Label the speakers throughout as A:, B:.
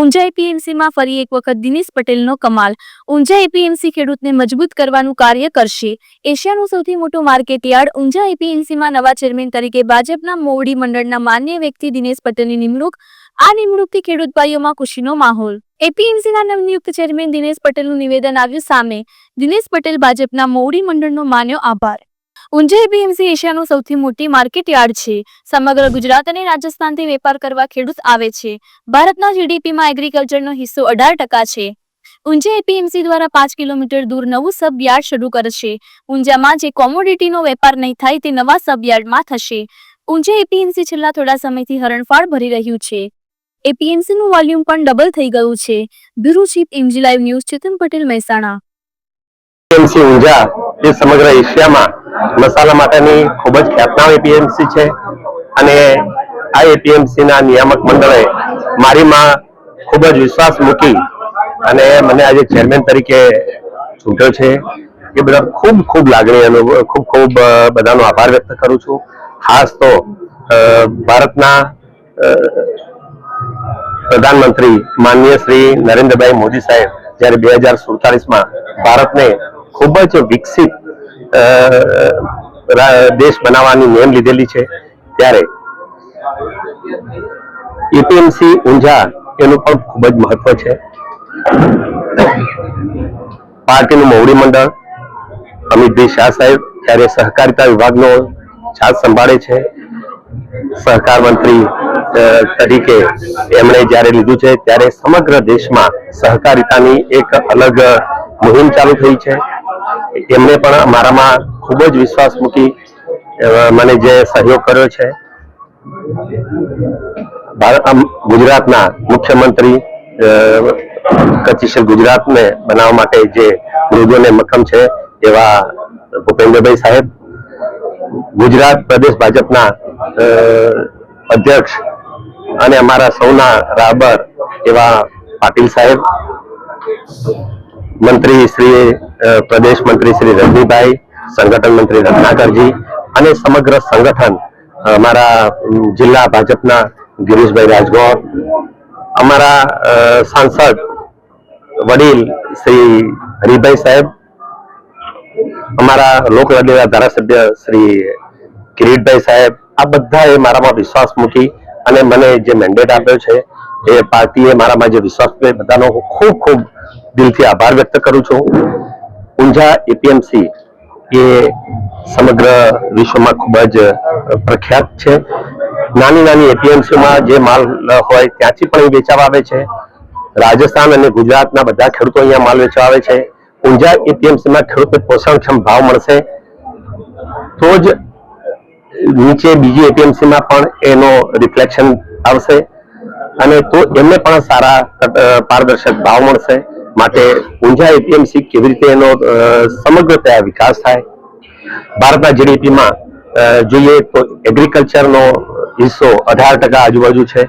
A: ઊંઝા એપીએમસીમાં ફરી એક વખત દિનેશ પટેલનો કમાલ। ઊંઝા એપીએમસી ખેડૂતને મજબૂત કરવાનું કાર્ય કરશે। એશિયાનું સૌથી મોટું માર્કેટયાર્ડ ઊંઝા એપીએમસીમાં નવા ચેરમેન તરીકે ભાજપના મોવડી મંડળના માન્ય વ્યક્તિ દિનેશ પટેલની નિમણૂક। આ નિમણૂકથી ખેડૂત ભાઈઓમાં ખુશીનો માહોલ। એપીએમસીના નવનિયુક્ત ચેરમેન દિનેશ પટેલનું નિવેદન આવ્યું સામે। દિનેશ પટેલ ભાજપના મોવડી મંડળનો માન્યો આભાર। ઊંઝા એપીએમસી એશિયાનું સૌથી મોટી માર્કેટયાર્ડ છે। સમગ્ર ગુજરાત અને રાજસ્થાનથી વેપાર કરવા ખેડૂત આવે છે। ભારતના જીડીપીમાં એગ્રીકલ્ચરનો હિસ્સો 18% છે। ઊંઝા એપીએમસી દ્વારા 5 કિલોમીટર દૂર નવું સબ યાર્ડ શરૂ કરશે। ઊંઝામાં જે કોમોડિટીનો વેપાર નહીં થાય તે નવા સબ યાર્ડમાં થશે। ઊંઝા એપીએમસી છેલ્લા થોડા સમયથી હરણફાળ ભરી રહ્યું છે। એપીએમસીનું વોલ્યુમ પણ ડબલ થઈ ગયું છે। Bureau chief MG live news Chetan Patel Mehsana.
B: APMC Unjha એ સમગ્ર એશિયામાં મસાલા માટેની ખૂબ જ ખ્યાતનામ એપીએમસી છે અને આ એપીએમસીના નિયામક મંડળે મારીમાં ખૂબ જ વિશ્વાસ મૂકી અને મને આજે ચેરમેન તરીકે ચૂંટ્યો છે। એ બધા ખૂબ ખૂબ લાગણી અનુભવ ખૂબ બધાનો આભાર વ્યક્ત કરું છું। ખાસ તો ભારતના પ્રધાનમંત્રી માનનીય શ્રી નરેન્દ્રભાઈ મોદી સાહેબ જ્યારે 2047માં ભારતને ખૂબ જ વિકસિત દેશ બનાવવાની નેમ લીધેલી છે ત્યારે એપીએમસી ઊંઝા એનું પણ ખૂબ જ મહત્વ છે। પાર્ટીનું મોવડી મંડળ અમિતભાઈ શાહ સાહેબ ત્યારે સહકારિતા વિભાગનો ચાર્જ સંભાળે છે। સહકાર મંત્રી તરીકે એમણે જ્યારે લીધું છે ત્યારે સમગ્ર દેશમાં સહકારિતાની એક અલગ મુહિમ ચાલુ થઈ છે। એમણે પણ મારામાં ખૂબ જ વિશ્વાસ મૂકી મને જે સહયોગ કર્યો છે। ગુજરાતના મુખ્યમંત્રી ગતિશીલ ગુજરાતને બનાવવા માટે જે મૃદુને મક્કમ છે એવા ભૂપેન્દ્રભાઈ સાહેબ, ગુજરાત પ્રદેશ ભાજપના અધ્યક્ષ અને અમારા સૌના રાહબર એવા પાટીલ સાહેબ, મંત્રી શ્રી પ્રદેશ મંત્રી શ્રી રજનીભાઈ, સંગઠન મંત્રી રત્નાકરજી અને સમગ્ર સંગઠન અમારા જિલ્લા ભાજપના ગિરીશભાઈ રાજગોર, અમારા સાંસદ વડીલ શ્રી હરિભાઈ સાહેબ, અમારા લોકલાડીલા ધારાસભ્ય શ્રી કિરીટભાઈ સાહેબ, આ બધાએ મારામાં વિશ્વાસ મૂકી અને મને જે મેન્ડેટ આપ્યો છે એ પાર્ટીએ મારામાં જે વિશ્વાસ મૂક્યો બધાનો ખૂબ ખૂબ દિલથી આભાર વ્યક્ત કરું છું। ઊંઝા એપીએમસી એ સમગ્ર વિશ્વમાં ખૂબ જ પ્રખ્યાત છે। નાની નાની એપીએમસીમાં જે માલ હોય ત્યાંથી પણ વેચાવા આવે છે। રાજસ્થાન અને ગુજરાતના બધા ખેડૂતો અહીંયા માલ વેચવા આવે છે। ઊંઝા એપીએમસીમાં ખેડૂતને પોષણક્ષમ ભાવ મળશે તો જ નીચે બીજી એપીએમસીમાં પણ એનો રિફ્લેક્શન આવશે અને તો એમને પણ સારા પારદર્શક ભાવ મળશે। માટે ઊંઝા એપીએમસી કેવી રીતે એનો સમગ્ર વિકાસ થાય। ભારતના જીડીપીમાં જોઈએ તો એગ્રીકલ્ચરનો હિસ્સો 18% આજુબાજુ છે।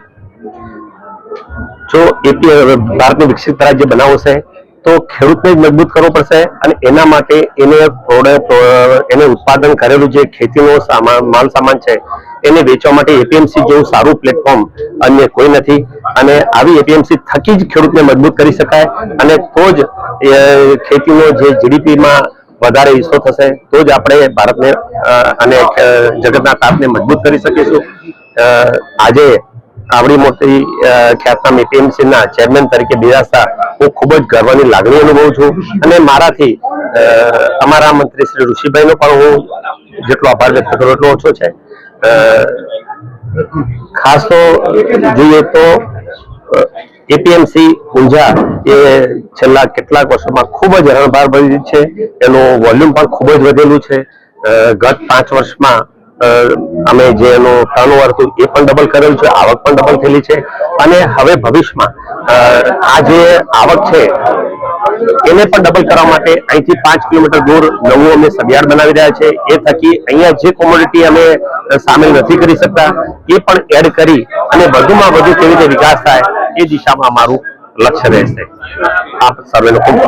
B: જો ભારતને વિકસિત રાજ્ય બનાવવું છે તો ખેડૂતને જ મજબૂત કરવો પડશે અને એના માટે એને ઉત્પાદન કરેલું જે ખેતીનો માલ સામાન છે એને વેચવા માટે એપીએમસી જેવું સારું પ્લેટફોર્મ અન્ય કોઈ નથી અને આવી એપીએમસી થકી જ ખેડૂતને મજબૂત કરી શકાય અને તો જ ખેતીનો જે જીડીપીમાં વધારે હિસ્સો થશે તો જ આપણે ભારતને અને જગતના તાતને મજબૂત કરી શકીશું। આજે આવડી મોટી ખ્યાતનામ એપીએમસીના ચેરમેન તરીકે બિરાજતા હું ખૂબ જ ગર્વની લાગણી અનુભવું છું અને મારાથી અમારા મંત્રી શ્રી ઋષિભાઈનો પણ હું જેટલો આભાર વ્યક્ત કરું એટલો ઓછો છે। ખાસ તો જોઈએ તો એપીએમસી ઊંઝા એ છેલ્લા કેટલાક વર્ષોમાં ખૂબ જ હરણફાળ ભરી છે। એનું વોલ્યુમ પણ ખૂબ જ વધેલું છે। ગત 5 વર્ષમાં અમે જે એનું ટર્નઓવર હતું એ પણ ડબલ કરેલું છે, આવક પણ ડબલ થયેલી છે અને હવે ભવિષ્યમાં આ જે આવક છે એને પણ ડબલ કરવા માટે અહીંથી 5 કિલોમીટર દૂર નવું અમે સબયાર્ડ બનાવી રહ્યા છે। એ થકી અહીંયા જે કોમોડિટી અમે સામેલ નથી કરી શકતા એ પણ એડ કરી અને વધુમાં વધુ કેવી રીતે વિકાસ થાય એ દિશામાં અમારું લક્ષ્ય રહેશે। આપ સર્વેનો ખૂબ